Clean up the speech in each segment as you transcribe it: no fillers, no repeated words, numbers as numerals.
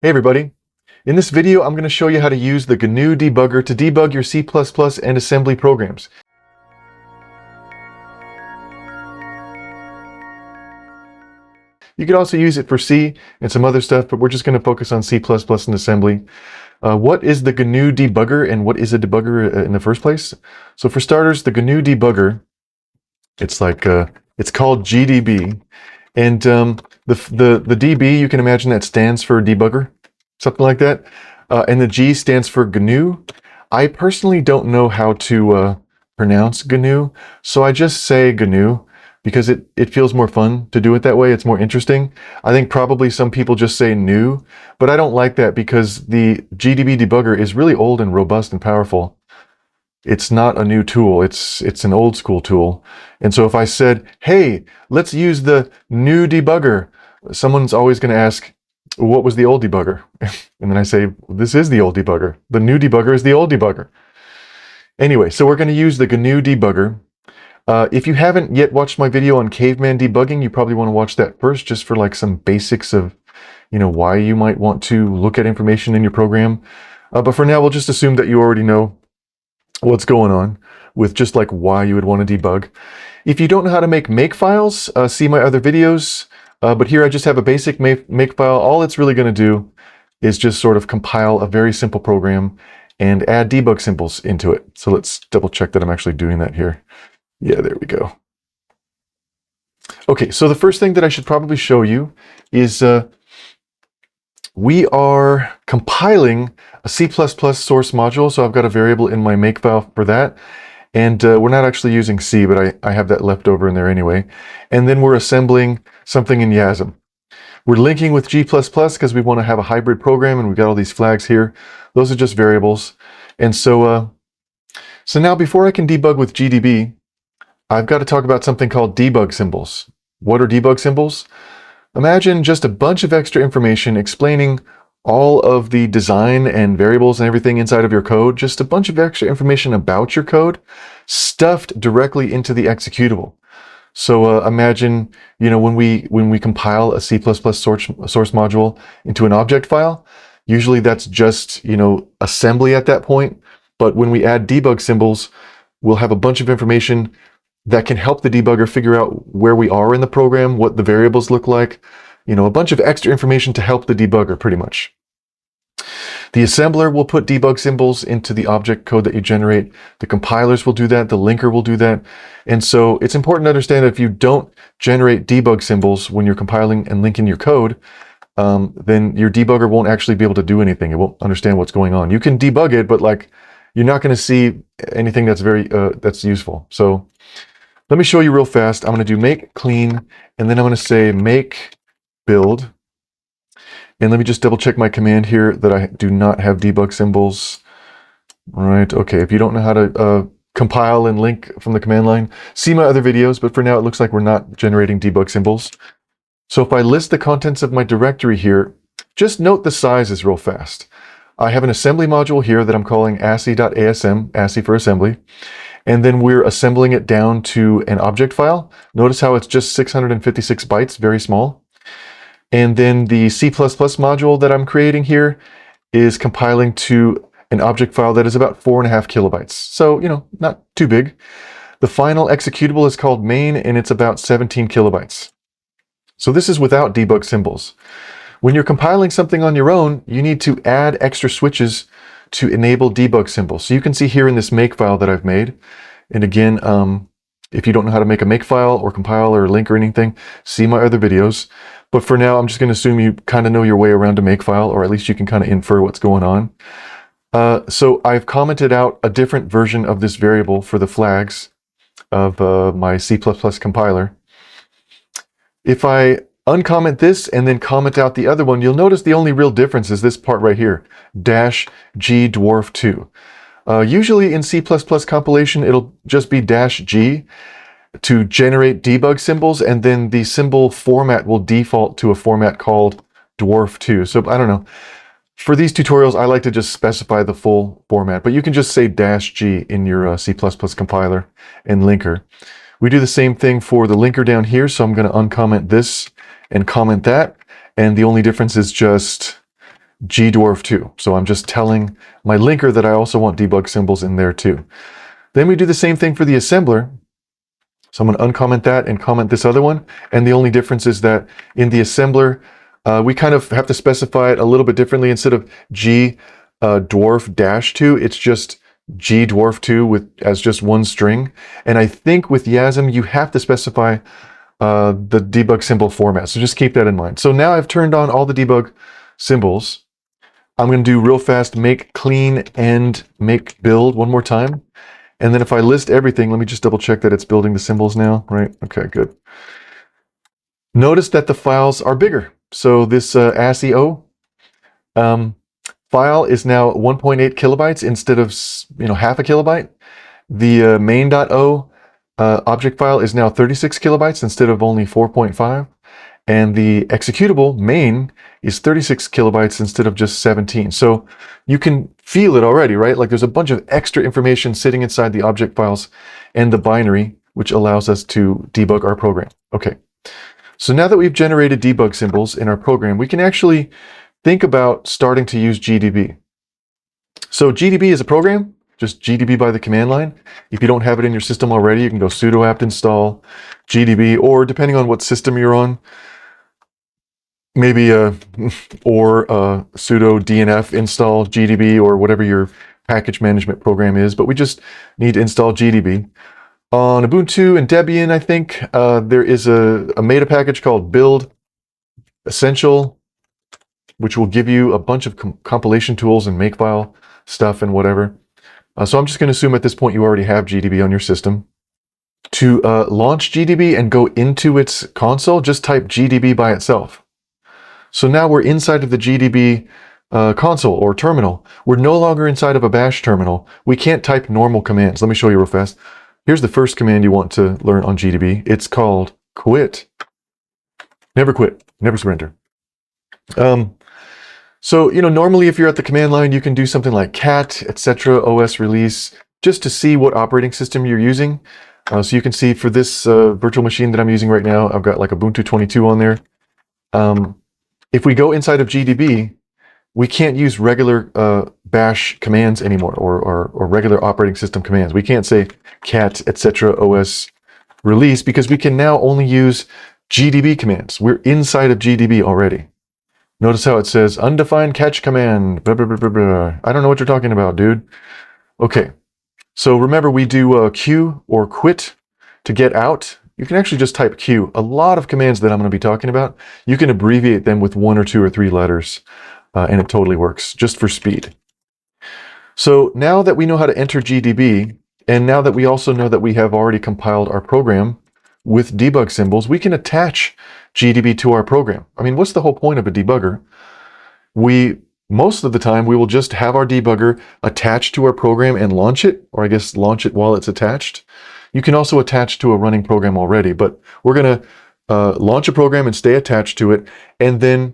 Hey everybody! In this video I'm going to show you how to use the GNU Debugger to debug your C++ and assembly programs. You could also use it for C and some other stuff, but we're just going to focus on C++ and assembly. What is the GNU Debugger and what is a debugger in the first place? So for starters, the GNU Debugger, it's called GDB, and the DB, you can imagine that stands for debugger, something like that, and the G stands for GNU. I personally don't know how to pronounce GNU, so I just say GNU because it feels more fun to do it that way. It's more interesting. I think probably some people just say new, but I don't like that because the GDB debugger is really old and robust and powerful. It's not a new tool, it's an old school tool. And so if I said, hey, let's use the new debugger, someone's always going to ask, what was the old debugger? And then I say, this is the old debugger. The new debugger is the old debugger. Anyway, so we're going to use the GNU Debugger. If you haven't yet watched my video on caveman debugging, you probably want to watch that first, just for like some basics of, why you might want to look at information in your program. But for now, we'll just assume that you already know what's going on with just like why you would want to debug. If you don't know how to make makefiles, see my other videos. But here I just have a basic makefile. All it's really going to do is just sort of compile a very simple program and add debug symbols into it. So let's double check that I'm actually doing that here. Yeah, there we go. Okay, so the first thing that I should probably show you is we are compiling a C++ source module. So I've got a variable in my makefile for that. And we're not actually using C, but I have that left over in there anyway. And then we're assembling something in YASM. We're linking with G++ because we want to have a hybrid program, and we've got all these flags here. Those are just variables. And so now before I can debug with GDB, I've got to talk about something called debug symbols. What are debug symbols? Imagine just a bunch of extra information explaining all of the design and variables and everything inside of your code, just a bunch of extra information about your code stuffed directly into the executable. So imagine, when we compile a C++ source module into an object file, usually that's just, assembly at that point. But when we add debug symbols, we'll have a bunch of information that can help the debugger figure out where we are in the program, what the variables look like, a bunch of extra information to help the debugger pretty much. The assembler will put debug symbols into the object code that you generate. The compilers will do that. The linker will do that. And so it's important to understand that if you don't generate debug symbols when you're compiling and linking your code, then your debugger won't actually be able to do anything. It won't understand what's going on. You can debug it, but you're not going to see anything that's that's useful. So let me show you real fast. I'm going to do make clean, and then I'm going to say make build. And let me just double check my command here that I do not have debug symbols. Right, okay, if you don't know how to compile and link from the command line, see my other videos, but for now it looks like we're not generating debug symbols. So if I list the contents of my directory here, just note the sizes real fast. I have an assembly module here that I'm calling assi.asm, ASCII for assembly, and then we're assembling it down to an object file. Notice how it's just 656 bytes, very small. And then the C++ module that I'm creating here is compiling to an object file that is about 4.5 kilobytes. So, not too big. The final executable is called main, and it's about 17 kilobytes. So this is without debug symbols. When you're compiling something on your own, you need to add extra switches to enable debug symbols. So you can see here in this makefile that I've made. And again, if you don't know how to make a makefile or compile or link or anything, see my other videos. But for now, I'm just going to assume you kind of know your way around a makefile, or at least you can kind of infer what's going on. So I've commented out a different version of this variable for the flags of my C++ compiler. If I uncomment this and then comment out the other one, you'll notice the only real difference is this part right here, -g dwarf 2. Usually in C++ compilation, it'll just be -g to generate debug symbols, and then the symbol format will default to a format called dwarf 2. So I don't know. For these tutorials, I like to just specify the full format, but you can just say -g in your C++ compiler and linker. We do the same thing for the linker down here, so I'm going to uncomment this and comment that, and the only difference is just gdwarf2. So I'm just telling my linker that I also want debug symbols in there too. Then we do the same thing for the assembler. So I'm going to uncomment that and comment this other one. And the only difference is that in the assembler, we kind of have to specify it a little bit differently. Instead of gdwarf-2, it's just gdwarf2 with as just one string. And I think with YASM, you have to specify the debug symbol format. So just keep that in mind. So now I've turned on all the debug symbols. I'm going to do real fast make clean and make build one more time. And then if I list everything, let me just double check that it's building the symbols now, right? Okay, good. Notice that the files are bigger. So this ASCII-O file is now 1.8 kilobytes instead of half a kilobyte. The main.o object file is now 36 kilobytes instead of only 4.5. And the executable main is 36 kilobytes instead of just 17. So you can feel it already, right? Like there's a bunch of extra information sitting inside the object files and the binary, which allows us to debug our program. Okay, so now that we've generated debug symbols in our program, we can actually think about starting to use GDB. So GDB is a program, just GDB by the command line. If you don't have it in your system already, you can go sudo apt install GDB, or depending on what system you're on, maybe sudo dnf install GDB or whatever your package management program is, but we just need to install GDB. On Ubuntu and Debian, I think there is a meta package called build essential, which will give you a bunch of compilation tools and makefile stuff and whatever. So I'm just going to assume at this point you already have GDB on your system. To launch GDB and go into its console, just type GDB by itself. So now we're inside of the GDB console or terminal. We're no longer inside of a bash terminal. We can't type normal commands. Let me show you real fast. Here's the first command you want to learn on GDB. It's called quit. Never quit, never surrender. So, normally if you're at the command line, you can do something like cat, etc., OS release, just to see what operating system you're using. So you can see for this virtual machine that I'm using right now, I've got like Ubuntu 22 on there. If we go inside of GDB, we can't use regular bash commands anymore, or regular operating system commands. We can't say cat, etc., OS release, because we can now only use GDB commands. We're inside of GDB already. Notice how it says undefined catch command, blah, blah, blah, blah, blah. I don't know what you're talking about, dude. Okay, so remember we do Q or quit to get out. You can actually just type Q. A lot of commands that I'm going to be talking about, you can abbreviate them with 1 or 2 or 3 letters, and it totally works, just for speed. So now that we know how to enter GDB, and now that we also know that we have already compiled our program with debug symbols, we can attach GDB to our program. I mean, what's the whole point of a debugger? Most of the time, we will just have our debugger attached to our program and launch it, or I guess launch it while it's attached. You can also attach to a running program already, but we're going to launch a program and stay attached to it, and then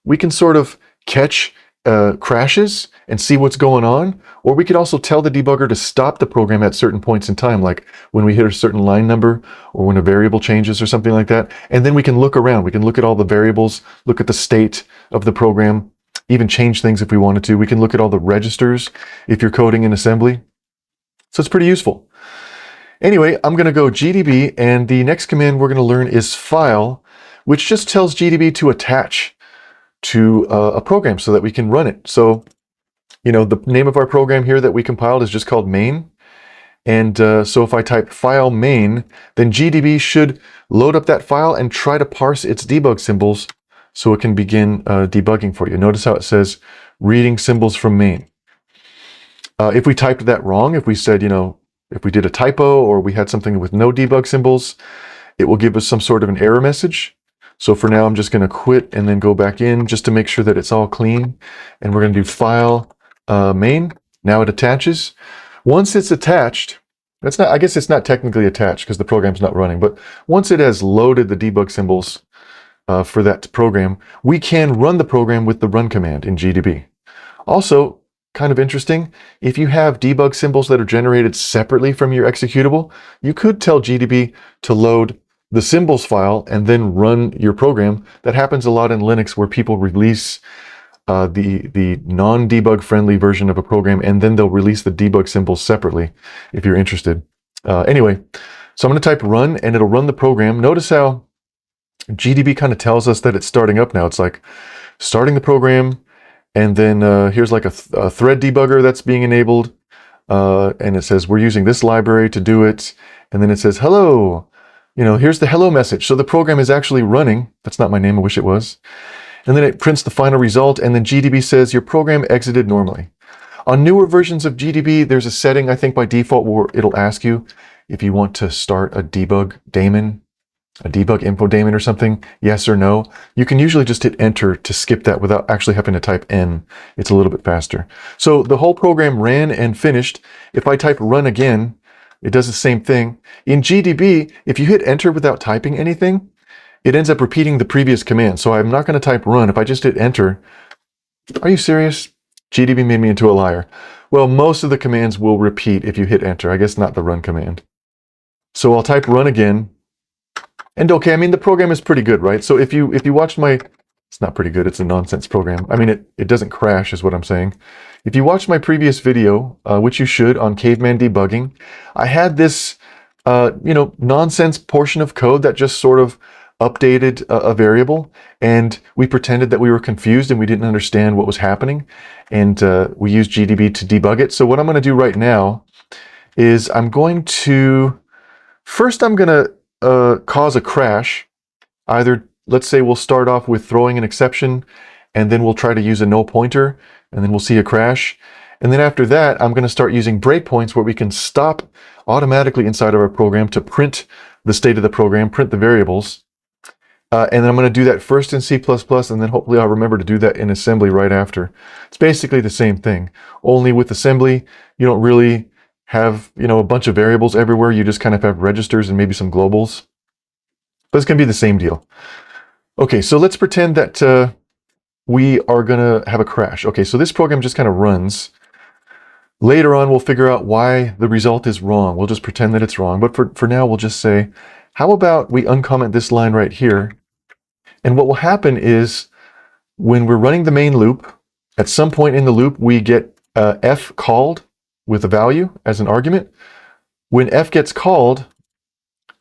we can sort of catch crashes and see what's going on, or we could also tell the debugger to stop the program at certain points in time, like when we hit a certain line number or when a variable changes or something like that, and then we can look around. We can look at all the variables, look at the state of the program, even change things if we wanted to. We can look at all the registers if you're coding in assembly. So it's pretty useful. Anyway, I'm going to go GDB, and the next command we're going to learn is file, which just tells GDB to attach to a program so that we can run it. So, the name of our program here that we compiled is just called main. And so if I type file main, then GDB should load up that file and try to parse its debug symbols so it can begin debugging for you. Notice how it says reading symbols from main. If we typed that wrong, if we said, if we did a typo or we had something with no debug symbols, it will give us some sort of an error message. So for now, I'm just going to quit and then go back in just to make sure that it's all clean. And we're going to do file main. Now it attaches. Once it's attached, I guess it's not technically attached because the program's not running, but once it has loaded the debug symbols for that program, we can run the program with the run command in GDB. Also, kind of interesting, if you have debug symbols that are generated separately from your executable, you could tell GDB to load the symbols file and then run your program. That happens a lot in Linux where people release the non-debug friendly version of a program, and then they'll release the debug symbols separately if you're interested. Anyway, so I'm going to type run, and it'll run the program. Notice how GDB kind of tells us that it's starting up now. It's like starting the program, and then here's like a thread debugger that's being enabled, and it says we're using this library to do it, and then it says hello. Here's the hello message. So the program is actually running. That's not my name, I wish it was. And then it prints the final result, and then GDB says your program exited normally. On newer versions of GDB, there's a setting, I think by default, where it'll ask you if you want to start a debug daemon, a debug info daemon or something, yes or no. You can usually just hit enter to skip that without actually having to type N. It's a little bit faster. So the whole program ran and finished. If I type run again, it does the same thing. In GDB, if you hit enter without typing anything, it ends up repeating the previous command. So I'm not going to type run. If I just hit enter, are you serious? GDB made me into a liar. Well, most of the commands will repeat if you hit enter. I guess not the run command. So I'll type run again. And okay, I mean, the program is pretty good, right? So if you watched my, it's not pretty good, it's a nonsense program. I mean, it doesn't crash is what I'm saying. If you watched my previous video, which you should, on caveman debugging, I had this, nonsense portion of code that just sort of updated a variable, and we pretended that we were confused and we didn't understand what was happening, and we used GDB to debug it. So what I'm going to do right now is I'm going to cause a crash. Either, let's say we'll start off with throwing an exception, and then we'll try to use a no pointer, and then we'll see a crash. And then after that, I'm going to start using breakpoints where we can stop automatically inside of our program to print the state of the program, print the variables. And then I'm going to do that first in C++, and then hopefully I'll remember to do that in assembly right after. It's basically the same thing, only with assembly, you don't really have, a bunch of variables everywhere. You just kind of have registers and maybe some globals. But it's going to be the same deal. Okay, so let's pretend that we are going to have a crash. Okay, so this program just kind of runs. Later on, we'll figure out why the result is wrong. We'll just pretend that it's wrong. But for now, we'll just say, how about we uncomment this line right here? And what will happen is when we're running the main loop, at some point in the loop, we get f called with a value as an argument. When f gets called,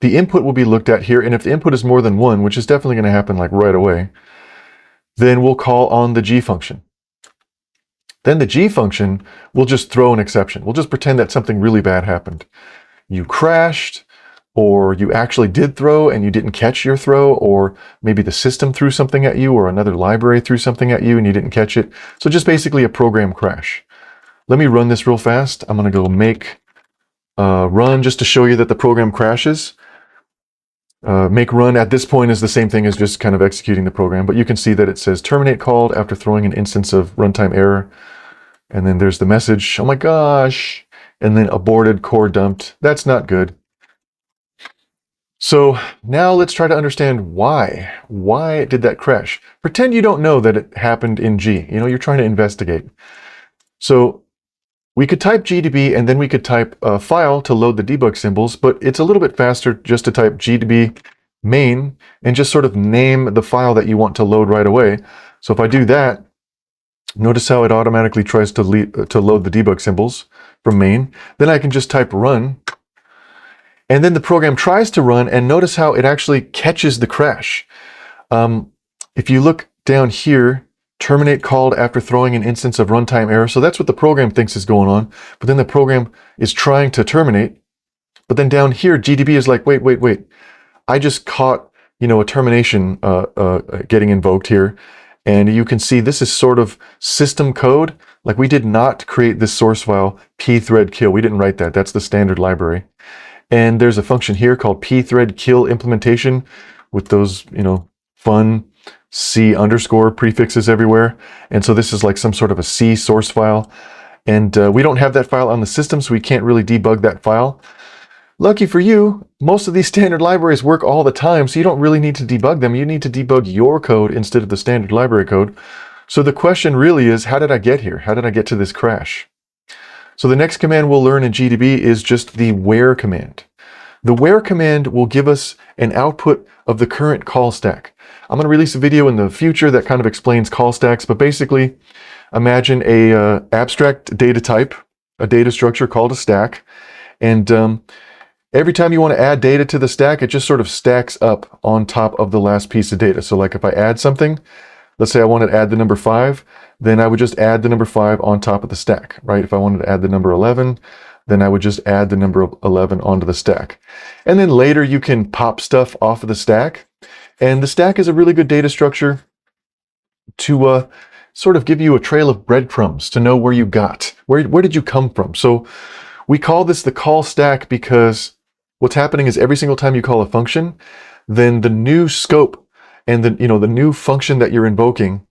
the input will be looked at here. And if the input is more than 1, which is definitely going to happen like right away, then we'll call on the g function. Then the g function will just throw an exception. We'll just pretend that something really bad happened. You crashed, or you actually did throw and you didn't catch your throw, or maybe the system threw something at you, or another library threw something at you and you didn't catch it. So just basically a program crash. Let me run this real fast. I'm going to go make run just to show you that the program crashes. Make run at this point is the same thing as just kind of executing the program, but you can see that it says terminate called after throwing an instance of runtime error. And then there's the message, oh my gosh, and then aborted, core dumped. That's not good. So now let's try to understand why. Why did that crash? Pretend you don't know that it happened in G. You're trying to investigate. So we could type GDB and then we could type a file to load the debug symbols, but it's a little bit faster just to type GDB main and just sort of name the file that you want to load right away. So if I do that, notice how it automatically tries to load the debug symbols from main. Then I can just type run. And then the program tries to run, and notice how it actually catches the crash. If you look down here, terminate called after throwing an instance of runtime error. So that's what the program thinks is going on. But then the program is trying to terminate. But then down here, GDB is like, wait. I just caught, a termination getting invoked here. And you can see this is sort of system code. Like we did not create this source file, pthreadkill. We didn't write that. That's the standard library. And there's a function here called pthreadkill implementation with those, fun C underscore prefixes everywhere. And so this is like some sort of a C source file. And we don't have that file on the system, so we can't really debug that file. Lucky for you, most of these standard libraries work all the time, so you don't really need to debug them. You need to debug your code instead of the standard library code. So the question really is, how did I get here? How did I get to this crash? So the next command we'll learn in GDB is just the where command. The where command will give us an output of the current call stack. I'm going to release a video in the future that kind of explains call stacks, but basically imagine a abstract data type, a data structure called a stack, and every time you want to add data to the stack, it just sort of stacks up on top of the last piece of data. So like if I add something, let's say I wanted to add the number 5, then I would just add the number 5 on top of the stack, right? If I wanted to add the number 11, then I would just add the number 11 onto the stack. And then later you can pop stuff off of the stack. And the stack is a really good data structure to sort of give you a trail of breadcrumbs to know where you got, where did you come from. So we call this the call stack because what's happening is every single time you call a function, then the new scope and the new function that you're invoking,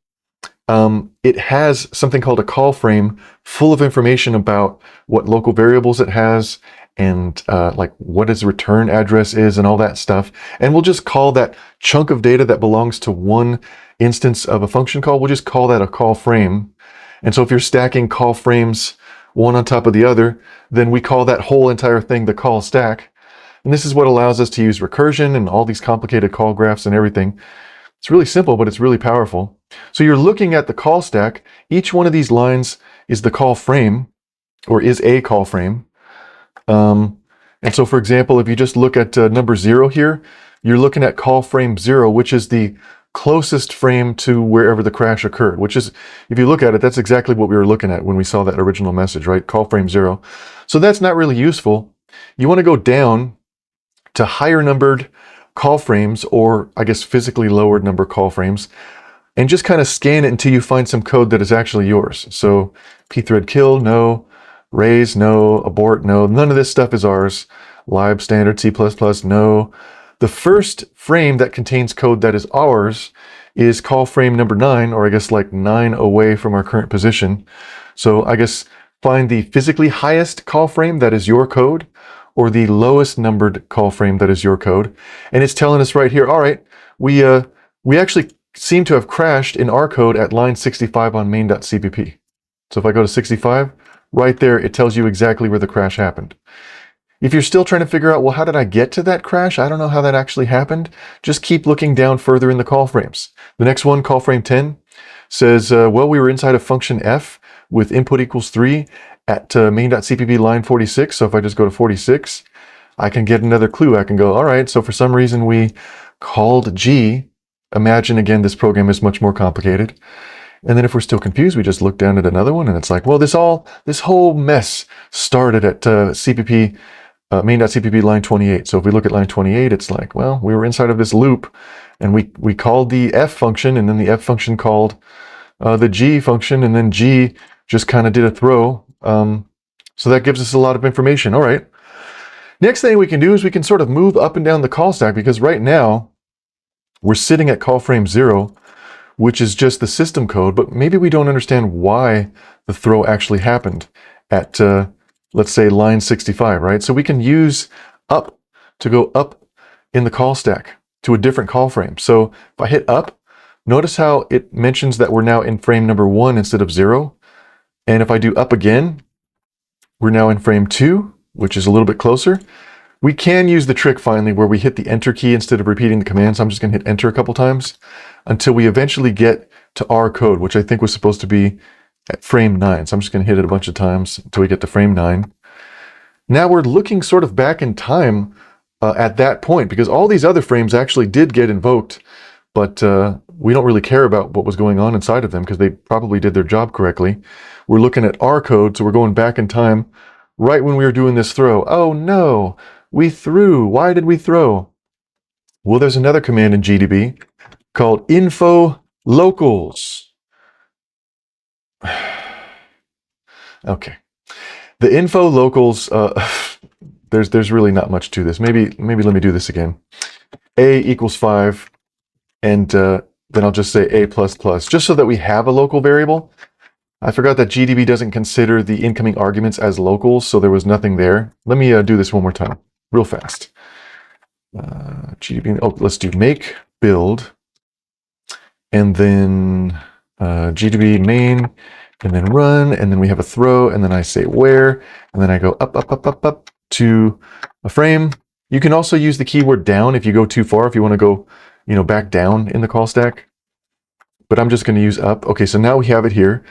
it has something called a call frame full of information about what local variables it has and like what its return address is and all that stuff. And we'll just call that chunk of data that belongs to one instance of a function call, we'll just call that a call frame. And so if you're stacking call frames one on top of the other, then we call that whole entire thing the call stack. And this is what allows us to use recursion and all these complicated call graphs and everything. It's really simple, but it's really powerful. So you're looking at the call stack. Each one of these lines is the call frame, or is a call frame. And so, for example, if you just look at number 0 here, you're looking at call frame 0, which is the closest frame to wherever the crash occurred, which is, if you look at it, that's exactly what we were looking at when we saw that original message, right? Call frame 0. So that's not really useful. You want to go down to higher numbered call frames, or I guess physically lowered number call frames, and just kind of scan it until you find some code that is actually yours. So pthread kill, no. Raise, no. Abort, no. None of this stuff is ours. Lib standard, C++, no. The first frame that contains code that is ours is call frame number 9, or I guess like 9 away from our current position. So I guess find the physically highest call frame that is your code, or the lowest numbered call frame that is your code. And it's telling us right here, all right, we actually seem to have crashed in our code at line 65 on main.cpp. So if I go to 65, right there, it tells you exactly where the crash happened. If you're still trying to figure out, well, how did I get to that crash? I don't know how that actually happened. Just keep looking down further in the call frames. The next one, call frame 10, says, well, we were inside of function f with input equals 3 at main.cpp line 46. So if I just go to 46, I can get another clue. I can go, all right, so for some reason we called G. Imagine, again, this program is much more complicated. And then if we're still confused, we just look down at another one, and it's like, well, this whole mess started at CPP, main.cpp line 28. So if we look at line 28, it's like, well, we were inside of this loop, and we called the f function, and then the f function called the g function, and then g just kind of did a throw. So that gives us a lot of information. All right. Next thing we can do is we can sort of move up and down the call stack, because right now we're sitting at call frame 0, which is just the system code, but maybe we don't understand why the throw actually happened at, let's say, line 65, right? So we can use up to go up in the call stack to a different call frame. So if I hit up, notice how it mentions that we're now in frame number 1 instead of 0. And if I do up again, we're now in frame 2, which is a little bit closer. We can use the trick finally where we hit the enter key instead of repeating the command. So I'm just going to hit enter a couple times until we eventually get to our code, which I think was supposed to be at frame 9. So I'm just going to hit it a bunch of times until we get to frame 9. Now we're looking sort of back in time at that point, because all these other frames actually did get invoked, but we don't really care about what was going on inside of them because they probably did their job correctly. We're looking at our code, so we're going back in time right when we were doing this throw. Oh no, we threw. Why did we throw? Well, there's another command in GDB called info locals. Okay. The info locals, there's really not much to this. Maybe let me do this again. A equals 5, and then I'll just say A++, just so that we have a local variable. I forgot that GDB doesn't consider the incoming arguments as locals, so there was nothing there. Let me do this one more time, real fast. GDB, oh, let's do make build, and then GDB main, and then run, and then we have a throw, and then I say where, and then I go up to a frame, You can also use the keyword down if you go too far, if you want to go, back down in the call stack. But I'm just going to use up. Okay, so now we have it here.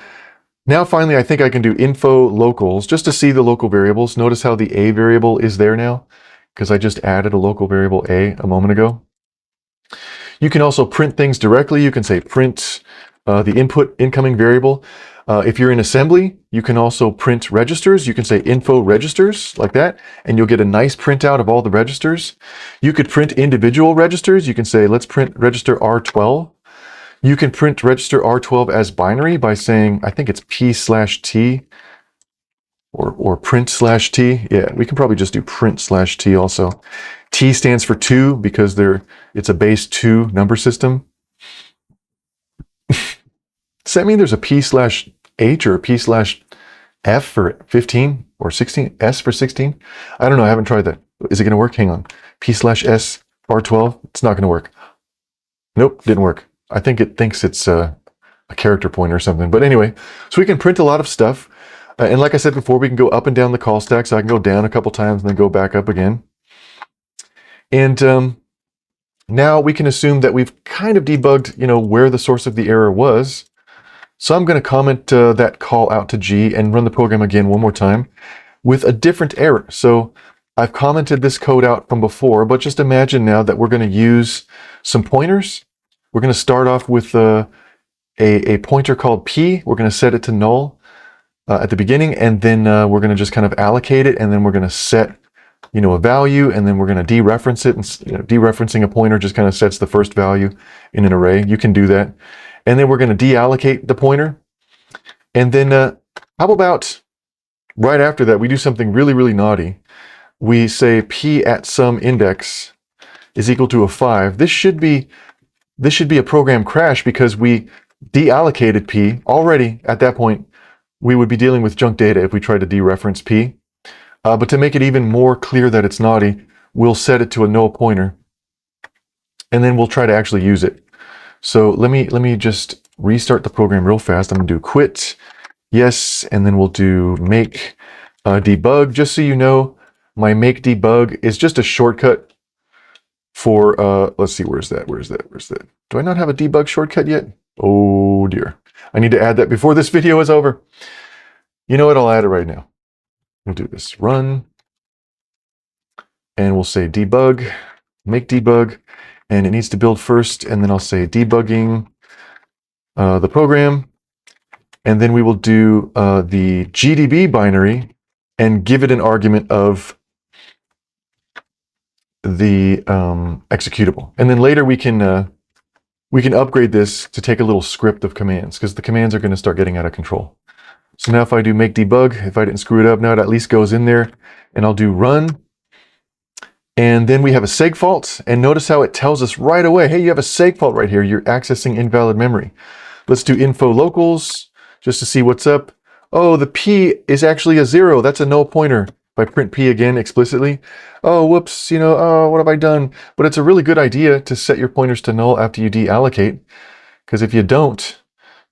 Now finally, I think I can do info locals just to see the local variables. Notice how the a variable is there now, because I just added a local variable a moment ago. You can also print things directly. You can say print the input incoming variable. If you're in assembly, you can also print registers. You can say info registers like that, and you'll get a nice printout of all the registers. You could print individual registers. You can say, let's print register R12. You can print register R12 as binary by saying, I think it's P/T or print/T. Yeah, we can probably just do print/T also. T stands for 2 because it's a base 2 number system. Does that mean there's a P/H or a P/F for 15 or 16? S for 16? I don't know. I haven't tried that. Is it going to work? Hang on. P/S R12? It's not going to work. Nope, didn't work. I think it thinks it's a character pointer or something. But anyway, so we can print a lot of stuff. And like I said before, we can go up and down the call stack. So I can go down a couple times and then go back up again. And now we can assume that we've kind of debugged, where the source of the error was. So I'm going to comment that call out to G and run the program again one more time with a different error. So I've commented this code out from before, but just imagine now that we're going to use some pointers. We're going to start off with a pointer called P. We're going to set it to null at the beginning, and then we're going to just kind of allocate it, and then we're going to set a value, and then we're going to dereference it. And dereferencing a pointer just kind of sets the first value in an array. You can do that. And then we're going to deallocate the pointer. And then how about right after that, we do something really, really naughty. We say P at some index is equal to a 5. This should be a program crash because we deallocated P. Already at that point, we would be dealing with junk data if we tried to dereference P. But to make it even more clear that it's naughty, we'll set it to a null pointer. And then we'll try to actually use it. So let me just restart the program real fast. I'm going to do quit, yes, and then we'll do make debug. Just so you know, my make debug is just a shortcut for, let's see, where's that? Do I not have a debug shortcut yet? Oh dear. I need to add that before this video is over. You know what? I'll add it right now. We'll do this, run, and we'll say debug, make debug, and it needs to build first, and then I'll say debugging the program, and then we will do the GDB binary and give it an argument of the executable. And then later we can upgrade this to take a little script of commands, because the commands are going to start getting out of control. So now if I do make debug, if I didn't screw it up, now it at least goes in there, and I'll do run. And then we have a seg fault, and notice how it tells us right away, hey, you have a seg fault right here. You're accessing invalid memory. Let's do info locals just to see what's up. Oh, the P is actually a 0. That's a null pointer. If I print P again explicitly, oh, whoops, oh, what have I done? But it's a really good idea to set your pointers to null after you deallocate, because if you don't,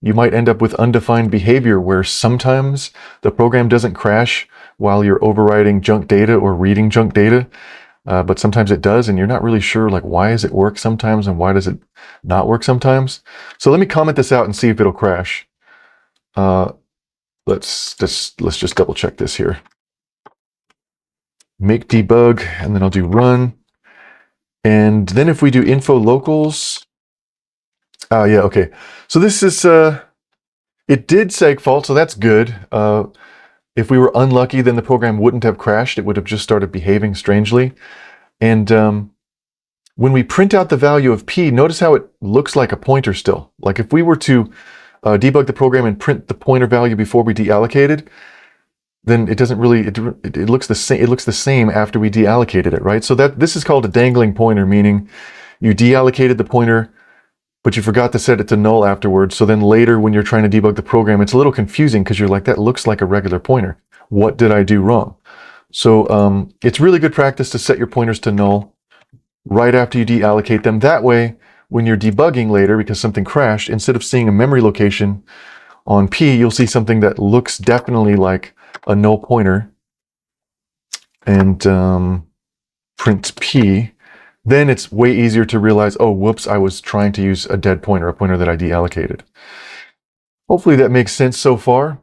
you might end up with undefined behavior where sometimes the program doesn't crash while you're overriding junk data or reading junk data, but sometimes it does, and you're not really sure, like, why does it work sometimes and why does it not work sometimes? So let me comment this out and see if it'll crash. Let's just double check this here. Make debug, and then I'll do run. And then if we do info locals, yeah, okay. So this is, it did seg fault, so that's good. If we were unlucky, then the program wouldn't have crashed. It would have just started behaving strangely. And when we print out the value of P, notice how it looks like a pointer still. Like if we were to debug the program and print the pointer value before we deallocated, then it doesn't really, it looks the same. It looks the same after we deallocated it, right? So this is called a dangling pointer, meaning you deallocated the pointer, but you forgot to set it to null afterwards. So then later when you're trying to debug the program, it's a little confusing because you're like, that looks like a regular pointer. What did I do wrong? So it's really good practice to set your pointers to null right after you deallocate them. That way, when you're debugging later because something crashed, instead of seeing a memory location on P, you'll see something that looks definitely like a null pointer. And print p, then it's way easier to realize, oh, whoops, I was trying to use a dead pointer, a pointer that I deallocated. Hopefully that makes sense so far.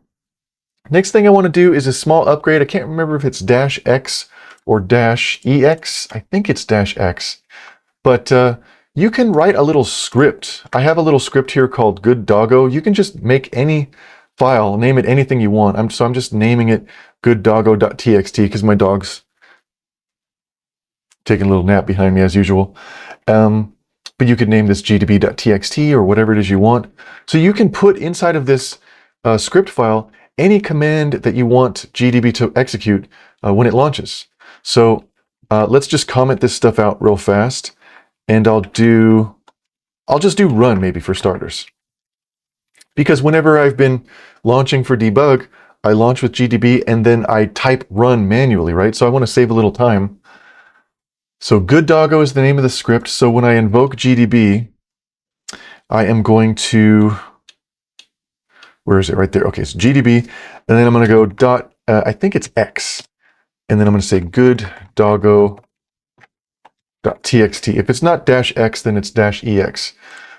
Next thing I want to do is a small upgrade. I can't remember if it's -x or -ex. I think it's -x. But you can write a little script. I have a little script here called good doggo. You can just make any file, name it anything you want. So I'm just naming it gooddoggo.txt because my dog's taking a little nap behind me as usual. But you could name this gdb.txt or whatever it is you want. So you can put inside of this script file any command that you want GDB to execute when it launches. So let's just comment this stuff out real fast. And I'll just do run maybe for starters. Because whenever I've been launching for debug, I launch with GDB and then I type run manually, right? So I want to save a little time. So good doggo is the name of the script. So when I invoke GDB, I am going to, where is it? Right there. Okay, so GDB, and then I'm going to go dot, I think it's X. And then I'm going to say good doggo.txt. If it's not -x, then it's -ex.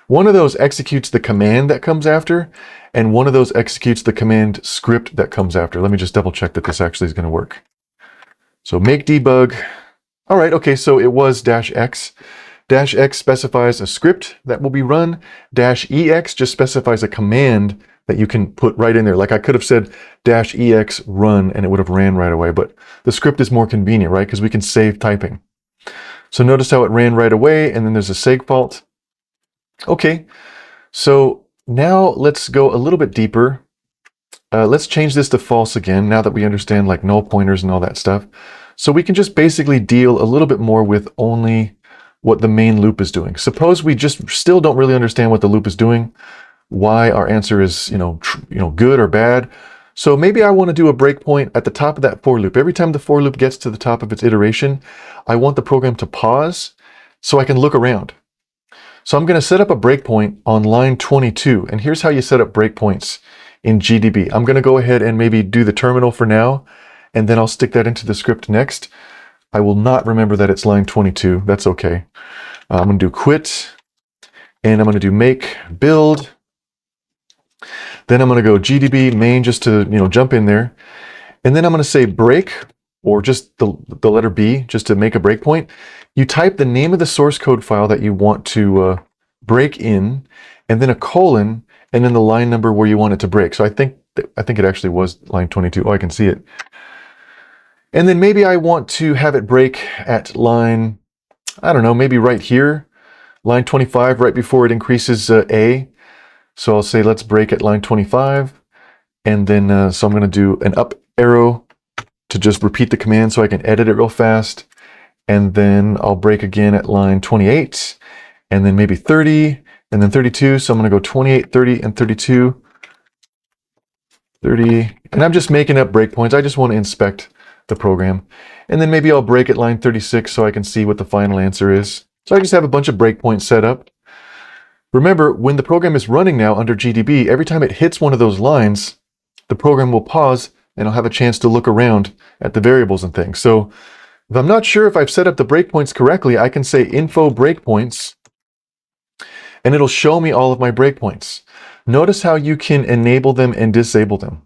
One of those executes the command that comes after, and one of those executes the command script that comes after. Let me just double check that this actually is going to work. So make debug. All right, okay, so it was -x. -x specifies a script that will be run. -ex just specifies a command that you can put right in there. Like I could have said -ex run and it would have ran right away, but the script is more convenient, right? Because we can save typing. So notice how it ran right away, and then there's a seg fault. Okay, so now let's go a little bit deeper. Let's change this to false again, now that we understand like null pointers and all that stuff. So we can just basically deal a little bit more with only what the main loop is doing. Suppose we just still don't really understand what the loop is doing, why our answer is, good or bad. So maybe I want to do a breakpoint at the top of that for loop. Every time the for loop gets to the top of its iteration, I want the program to pause so I can look around. So I'm going to set up a breakpoint on line 22. And here's how you set up breakpoints in GDB. I'm going to go ahead and maybe do the terminal for now, and then I'll stick that into the script next. I will not remember that it's line 22. That's okay. I'm going to do quit, and I'm going to do make build. Then I'm going to go GDB main just to jump in there. And then I'm going to say break, or just the letter B, just to make a breakpoint. You type the name of the source code file that you want to break in, and then a colon, and then the line number where you want it to break. So I think it actually was line 22. Oh, I can see it. And then maybe I want to have it break at line, I don't know, maybe right here, line 25, right before it increases A. So I'll say let's break at line 25, and then so I'm going to do an up arrow to just repeat the command so I can edit it real fast. And then I'll break again at line 28, and then maybe 30, and then 32. So I'm going to go 28, 30, and 32, 30. And I'm just making up breakpoints. I just want to inspect the program. And then maybe I'll break at line 36 so I can see what the final answer is. So I just have a bunch of breakpoints set up. Remember, when the program is running now under GDB, every time it hits one of those lines, the program will pause, and I'll have a chance to look around at the variables and things. So if I'm not sure if I've set up the breakpoints correctly, I can say info breakpoints, and it'll show me all of my breakpoints. Notice how you can enable them and disable them.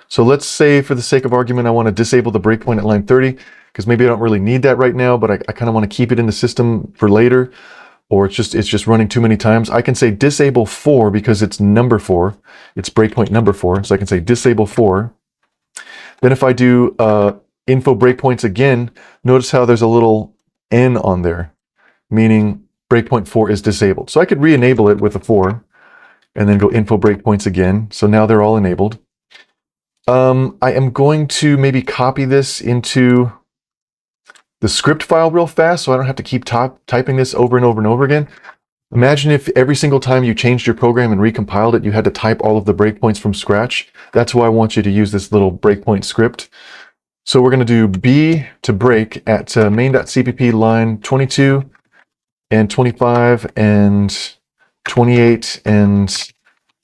So let's say, for the sake of argument, I want to disable the breakpoint at line 30, because maybe I don't really need that right now, but I kind of want to keep it in the system for later, or it's just running too many times. I can say disable 4 because it's number 4. It's breakpoint number 4, so I can say disable 4. Then if I do info breakpoints again, notice how there's a little N on there, meaning breakpoint 4 is disabled. So I could re-enable it with a 4, and then go info breakpoints again. So now they're all enabled. I am going to maybe copy this into the script file real fast so I don't have to keep typing this over and over and over again. Imagine if every single time you changed your program and recompiled it, you had to type all of the breakpoints from scratch. That's why I want you to use this little breakpoint script. So we're going to do B to break at main.cpp line 22 and 25 and 28 and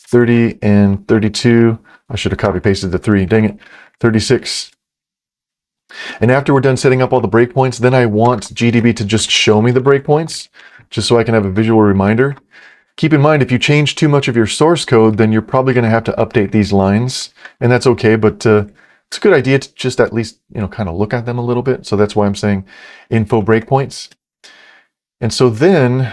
30 and 32. I should have copy pasted the 3. Dang it. 36. And after we're done setting up all the breakpoints, then I want GDB to just show me the breakpoints, just so I can have a visual reminder. Keep in mind, if you change too much of your source code, then you're probably going to have to update these lines, and that's okay, but it's a good idea to just at least, kind of look at them a little bit. So that's why I'm saying info breakpoints. And so then,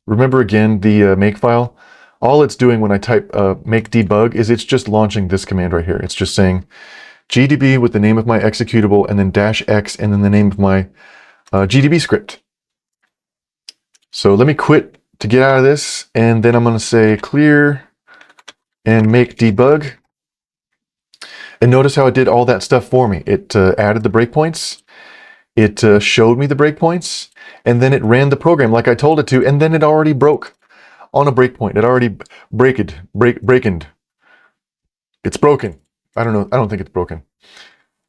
remember again, the make file, all it's doing when I type make debug is it's just launching this command right here. It's just saying GDB with the name of my executable and then -x and then the name of my GDB script. So let me quit to get out of this, and then I'm going to say clear and make debug. And notice how it did all that stuff for me. It added the breakpoints, it showed me the breakpoints, and then it ran the program like I told it to, and then it already broke on a breakpoint. It already breakened. It's broken. I don't know. I don't think it's broken.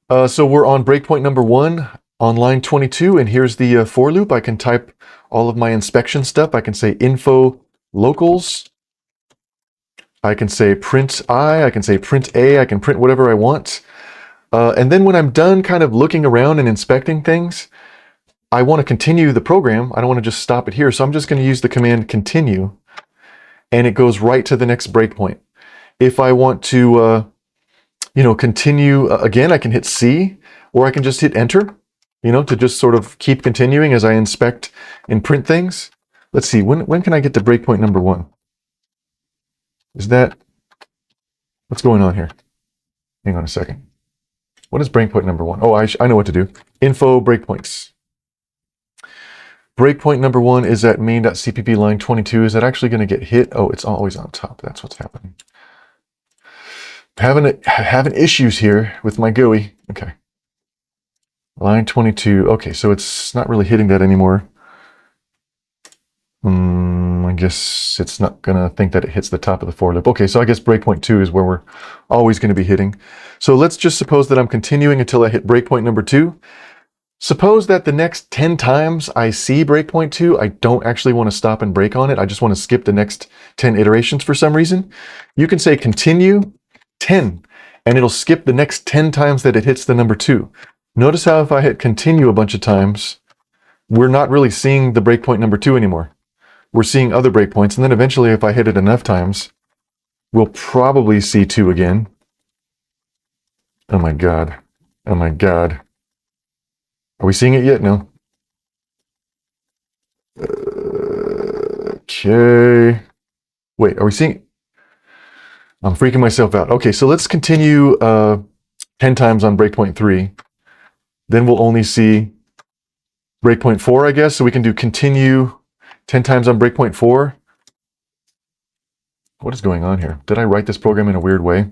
So we're on breakpoint number 1 on line 22, and here's the for loop. I can type all of my inspection stuff. I can say info locals. I can say print I can say print A, I can print whatever I want. And then when I'm done kind of looking around and inspecting things, I want to continue the program. I don't want to just stop it here. So I'm just going to use the command continue, and it goes right to the next breakpoint. If I want to, continue again, I can hit C, or I can just hit enter, to just sort of keep continuing as I inspect and print things. Let's see, when can I get to breakpoint number 1? Is that, what's going on here? Hang on a second. What is breakpoint number 1? Oh, I know what to do. Info breakpoints. Breakpoint number 1 is at main.cpp line 22. Is that actually going to get hit? Oh, it's always on top. That's what's happening. Having issues here with my GUI. Okay. Line 22. Okay, so it's not really hitting that anymore. I guess it's not going to think that it hits the top of the for loop. Okay, so I guess breakpoint 2 is where we're always going to be hitting. So let's just suppose that I'm continuing until I hit breakpoint number 2. Suppose that the next 10 times I see breakpoint 2, I don't actually want to stop and break on it. I just want to skip the next 10 iterations for some reason. You can say continue 10, and it'll skip the next 10 times that it hits the number 2. Notice how if I hit continue a bunch of times, we're not really seeing the breakpoint number 2 anymore. We're seeing other breakpoints, and then eventually if I hit it enough times, we'll probably see 2 again. Oh my god. Oh my god. Are we seeing it yet? No. Okay. Wait, are we seeing it? I'm freaking myself out. Okay, so let's continue 10 times on breakpoint 3. Then we'll only see breakpoint 4, I guess. So we can do continue 10 times on breakpoint 4. What is going on here? Did I write this program in a weird way?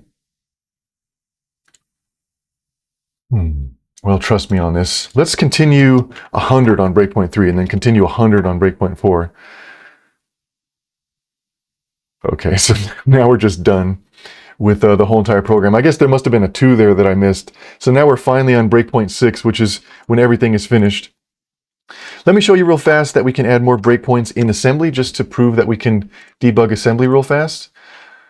Well, trust me on this. Let's continue 100 on breakpoint 3 and then continue 100 on breakpoint 4. Okay, so now we're just done with the whole entire program. I guess there must have been a 2 there that I missed. So now we're finally on breakpoint 6, which is when everything is finished. Let me show you real fast that we can add more breakpoints in assembly just to prove that we can debug assembly real fast.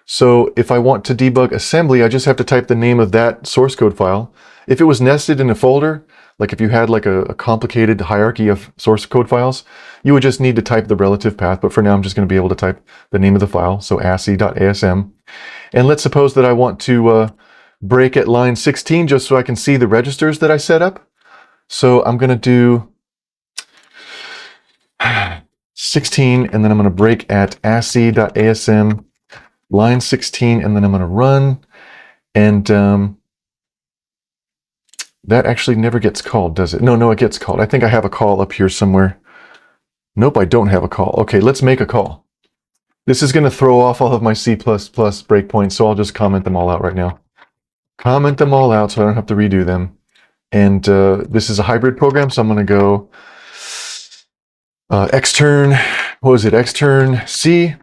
So if I want to debug assembly, I just have to type the name of that source code file. If it was nested in a folder, like if you had like a complicated hierarchy of source code files, you would just need to type the relative path. But for now, I'm just going to be able to type the name of the file, so asc.asm. And let's suppose that I want to break at line 16 just so I can see the registers that I set up. So I'm going to do 16, and then I'm going to break at asc.asm, line 16, and then I'm going to run. And that actually never gets called, does it? No, it gets called. I think I have a call up here somewhere. Nope, I don't have a call. Okay, let's make a call. This is going to throw off all of my C++ breakpoints, so I'll just comment them all out right now. Comment them all out so I don't have to redo them. And this is a hybrid program, so I'm going to go extern, what was it? Extern C,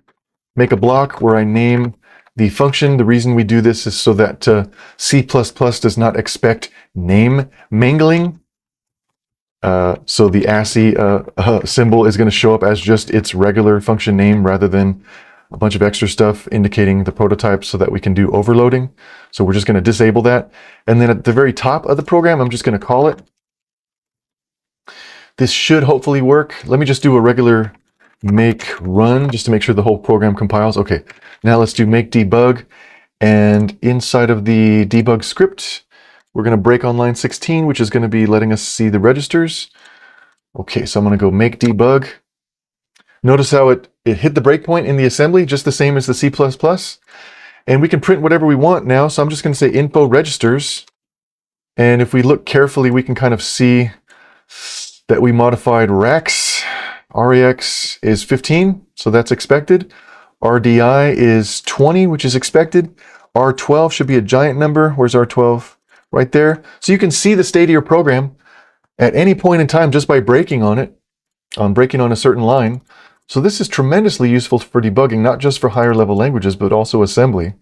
make a block where I name the function. The reason we do this is so that C++ does not expect name mangling. So the ASCII symbol is going to show up as just its regular function name rather than a bunch of extra stuff indicating the prototype so that we can do overloading. So we're just going to disable that. And then at the very top of the program, I'm just going to call it. This should hopefully work. Let me just do a regular make run just to make sure the whole program compiles. Okay, now let's do make debug. And inside of the debug script, we're going to break on line 16, which is going to be letting us see the registers. Okay, so I'm going to go make debug. Notice how it hit the breakpoint in the assembly, just the same as the C++. And we can print whatever we want now. So I'm just going to say info registers. And if we look carefully, we can kind of see that we modified RAX. RAX is 15, so that's expected. RDI is 20, which is expected. R12 should be a giant number. Where's R12? Right there. So you can see the state of your program at any point in time just by breaking on it, breaking on a certain line. So this is tremendously useful for debugging, not just for higher level languages, but also assembly.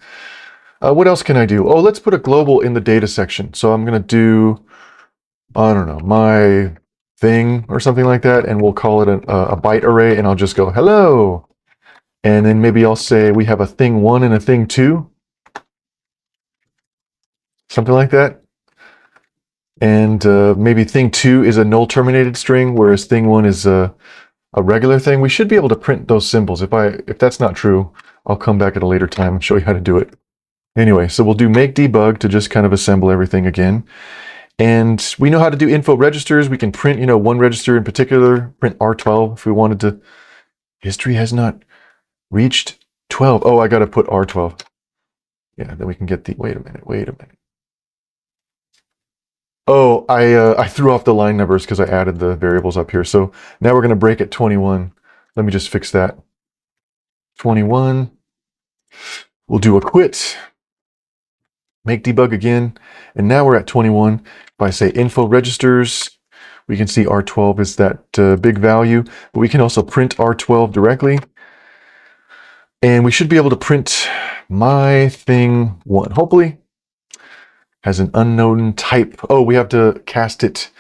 What else can I do? Oh, let's put a global in the data section. So I'm going to do, I don't know, my thing or something like that, and we'll call it a byte array, and I'll just go hello. And then maybe I'll say we have a thing1 and a thing2. Something like that. And maybe thing2 is a null terminated string, whereas thing1 is a regular thing. We should be able to print those symbols. If that's not true, I'll come back at a later time and show you how to do it. Anyway, so we'll do make debug to just kind of assemble everything again. And we know how to do info registers. We can print, one register in particular, print R12 if we wanted to. History has not reached 12. Oh, I got to put R12. Yeah, then we can get the, wait a minute. Oh, I threw off the line numbers because I added the variables up here. So now we're going to break at 21. Let me just fix that. 21. We'll do a quit. Make debug again. And now we're at 21. If I say info registers, we can see R12 is that big value, but we can also print R12 directly. And we should be able to print my thing1. Hopefully has an unknown type. Oh, we have to cast it.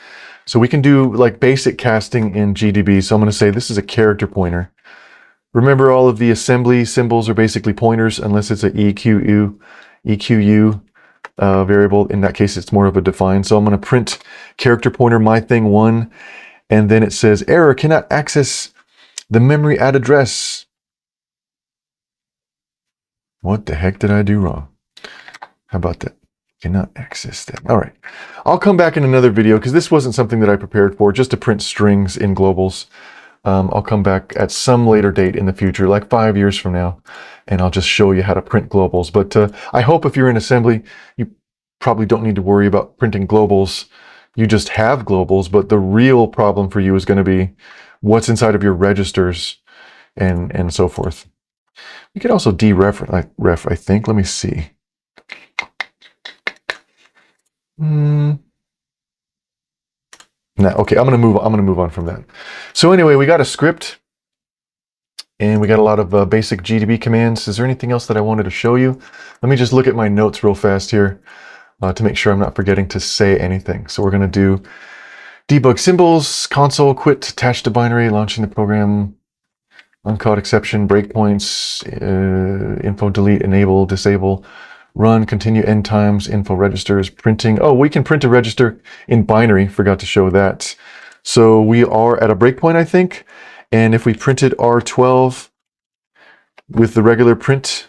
So we can do like basic casting in GDB. So I'm going to say this is a character pointer. Remember, all of the assembly symbols are basically pointers unless it's an EQU variable. In that case, it's more of a define. So I'm going to print character pointer my thing1, and then it says error, cannot access the memory at address. What the heck did I do wrong? How about that? Cannot access that. All right. I'll come back in another video because this wasn't something that I prepared for, just to print strings in globals. I'll come back at some later date in the future, like 5 years from now, and I'll just show you how to print globals. But I hope if you're in assembly, you probably don't need to worry about printing globals. You just have globals, but the real problem for you is going to be what's inside of your registers and so forth. You can also deref, I think. Let me see. No, okay, I'm gonna move on from that. So anyway, we got a script, and we got a lot of basic GDB commands. Is there anything else that I wanted to show you? Let me just look at my notes real fast here to make sure I'm not forgetting to say anything. So we're gonna do debug symbols, console, quit, attach to binary, launching the program, uncaught exception, breakpoints, info delete, enable, disable, run, continue, end times, info registers, printing. Oh, we can print a register in binary. Forgot to show that. So we are at a breakpoint, I think. And if we printed R12 with the regular print,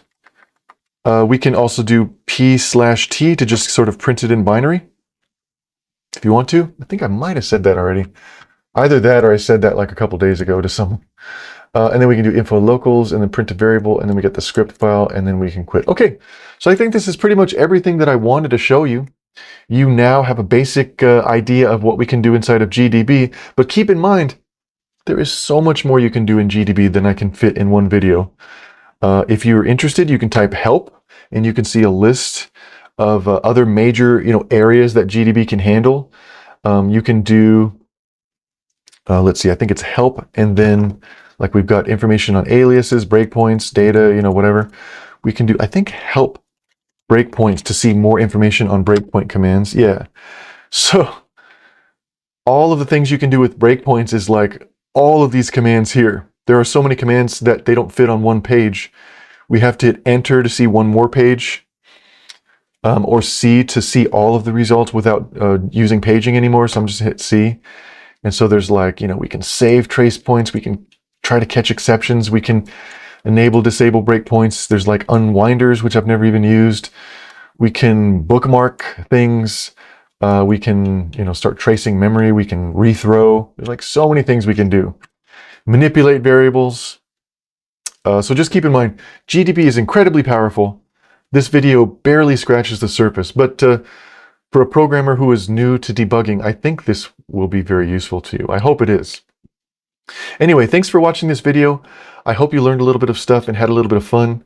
we can also do P/T to just sort of print it in binary. If you want to. I think I might have said that already. Either that or I said that like a couple days ago to someone. And then we can do info locals and then print a variable, and then we get the script file, and then we can quit. Okay, so I think this is pretty much everything that I wanted to show you. You now have a basic idea of what we can do inside of GDB, but keep in mind, there is so much more you can do in GDB than I can fit in one video. If you're interested, you can type help, and you can see a list of other major areas that GDB can handle. You can do, let's see, I think it's help, and then like we've got information on aliases, breakpoints, data, whatever. We can do, I think, help breakpoints to see more information on breakpoint commands. Yeah. So all of the things you can do with breakpoints is like all of these commands here. there are so many commands that they don't fit on one page. We have to hit enter to see one more page, or C to see all of the results without using paging anymore. So I'm just hit C. And so there's like, we can save trace points. We can try to catch exceptions. We can enable, disable breakpoints. There's like unwinders, which I've never even used. We can bookmark things. We can, start tracing memory. We can rethrow. There's like so many things we can do. Manipulate variables. So just keep in mind, GDB is incredibly powerful. This video barely scratches the surface, but for a programmer who is new to debugging, I think this will be very useful to you. I hope it is. Anyway, thanks for watching this video. I hope you learned a little bit of stuff and had a little bit of fun.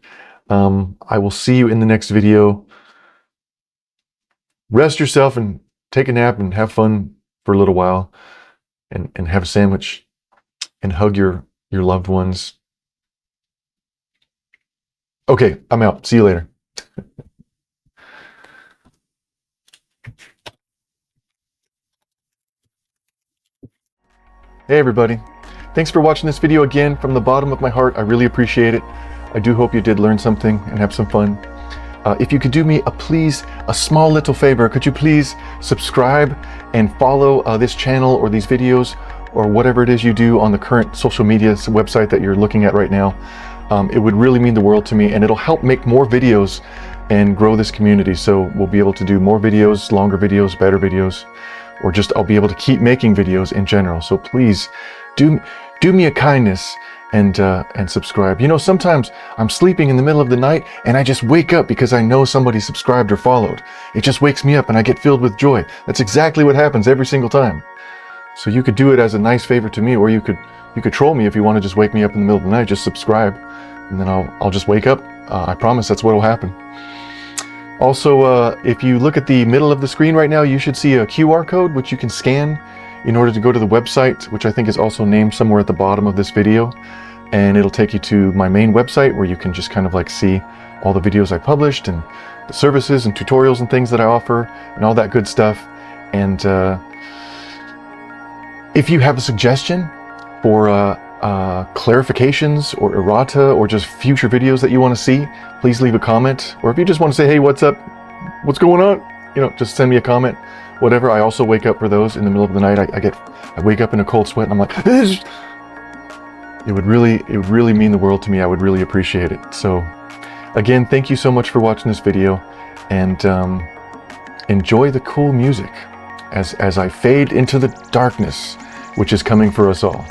I will see you in the next video. Rest yourself and take a nap and have fun for a little while, and have a sandwich and hug your loved ones. Okay, I'm out. See you later. Hey everybody. Thanks for watching this video again. From the bottom of my heart, I really appreciate it. I do hope you did learn something and have some fun. If you could do me a small little favor, could you please subscribe and follow this channel or these videos or whatever it is you do on the current social media website that you're looking at right now. It would really mean the world to me, and it'll help make more videos and grow this community. So we'll be able to do more videos, longer videos, better videos, or just I'll be able to keep making videos in general. So please do me a kindness and subscribe. Sometimes I'm sleeping in the middle of the night and I just wake up because I know somebody subscribed or followed. It just wakes me up and I get filled with joy. That's exactly what happens every single time. So you could do it as a nice favor to me, or you could troll me if you want to just wake me up in the middle of the night. Just subscribe, and then I'll just wake up. I promise that's what will happen. Also, if you look at the middle of the screen right now, you should see a QR code which you can scan in order to go to the website, which I think is also named somewhere at the bottom of this video. And it'll take you to my main website where you can just kind of like see all the videos I published and the services and tutorials and things that I offer and all that good stuff. And if you have a suggestion for clarifications or errata or just future videos that you want to see, please leave a comment. Or if you just want to say, hey, what's up? What's going on? Just send me a comment, whatever. I also wake up for those in the middle of the night. I wake up in a cold sweat and I'm like, it would really mean the world to me. I would really appreciate it. So again, thank you so much for watching this video, and enjoy the cool music as I fade into the darkness which is coming for us all.